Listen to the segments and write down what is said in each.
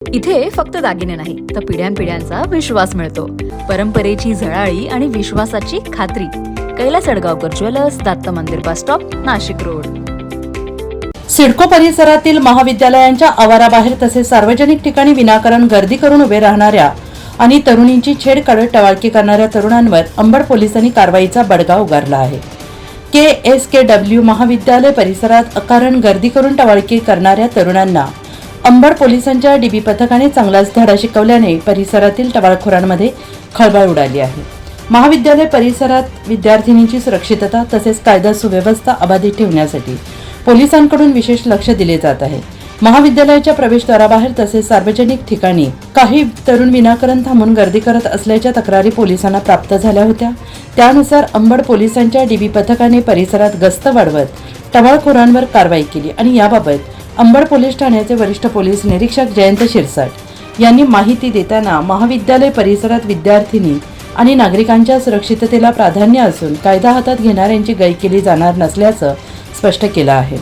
इथे फक्त दागिने नाही तर पिढ्यानपिढ्यांचा विश्वास मिळतो. परंपरेची झळाळी आणि विश्वासाची खात्री. कैलास अडगावकर ज्वेलर्स, दत्त मंदिर bus stop, Nashik road. CIDCO परिसरातील महाविद्यालयांच्या आवाराबाहेर तसेच सार्वजनिक ठिकाणी विनाकारण गर्दी करून उभे राहणाऱ्या आणि तरुणींची छेड काढत टवाळकी करणाऱ्या तरुणांवर अंबड पोलिसांनी कारवाईचा बडगा उगारला आहे. KSKW महाविद्यालय परिसरात अकारण गर्दी करून टवाळकी करणाऱ्या तरुणांना अंबड पोलिसांच्या DB पथकाने चांगलाच धडा शिकवल्याने परिसरातील टवाळखोरांमध्ये खळबळ उडाली आहे. महाविद्यालय परिसरात विद्यार्थिनींची सुरक्षितता तसेच कायदा सुव्यवस्था अबाधित ठेवण्यासाठी पोलिसांकडून विशेष लक्ष दिले जात आहे. महाविद्यालयाच्या प्रवेशद्वाराबाहेर तसेच सार्वजनिक ठिकाणी काही तरुण विनाकारण थांबून गर्दी करत असल्याच्या तक्रारी पोलिसांना प्राप्त झाल्या होत्या. त्यानुसार अंबड पोलिसांच्या DB पथकाने परिसरात गस्त वाढवत टवाळखोरांवर कारवाई केली आणि याबाबत अंबड पोलीस ठाण्याचे वरिष्ठ पोलीस निरीक्षक जयंत शिरसाट यांनी माहिती देताना महाविद्यालय परिसरात विद्यार्थिनी आणि नागरिकांच्या सुरक्षिततेला प्राधान्य असून कायदा हातात घेणाऱ्यांची गय केली जाणार नसल्याचं स्पष्ट केलं आहे.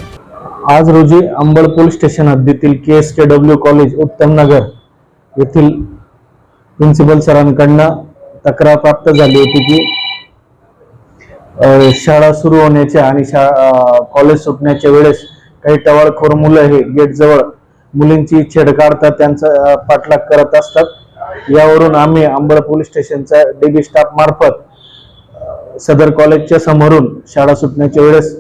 आज रोजी अंबड पोलीस स्टेशन हद्दीतील KSKW कॉलेज उत्तम नगर येथील प्रिन्सिपल सरांकडनं तक्रार प्राप्त झाली होती की शाळा सुरू होण्याच्या आणि कॉलेज सुटण्याच्या वेळेस काही टवाळखोर मुलं हे गेट जवळ मुलींची छेड काढतात, त्यांचा पाठलाग करत असतात. यावरून आम्ही अंबड पोलीस स्टेशनचा DB स्टाफ मार्फत सदर कॉलेजच्या समोरून शाळा सुटण्याच्या वेळेस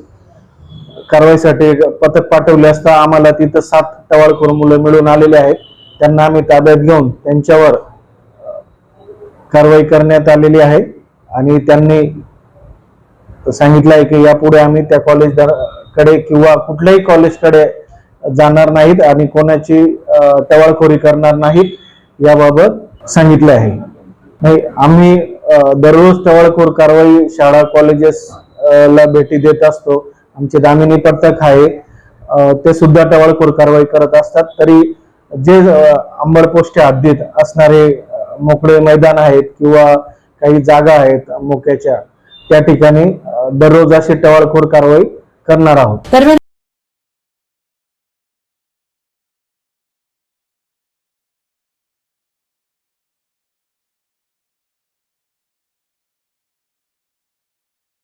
कारवाईसाठी पथक पाठवले असता आम्हाला तिथं 7 टवाळखोर मुलं मिळून आलेले आहेत. त्यांना आम्ही ताब्यात घेऊन त्यांच्यावर कारवाई करण्यात आलेली आहे आणि त्यांनी सांगितलं आहे की यापुढे आम्ही त्या कॉलेजकडे किंवा कुठल्याही कॉलेजकडे जाणार नाहीत आणि कोणाची टवाळखोरी करणार नाहीत याबाबत सांगितले आहे. आम्ही दररोज टवाळखोर कारवाई शाळा कॉलेजेस ला भेटी देत असतो. आमचे दामिनी पथक आहे ते सुद्धा टवाळखोर कारवाई करत असतात. तरी जे अंबड पोस्ट हद्दीत असणारे मोकळे मैदान आहेत किंवा काही जागा आहेत मोक्याच्या त्या ठिकाणी दररोज अशी टवाळखोर कारवाई करणार आहोत. दरम्यान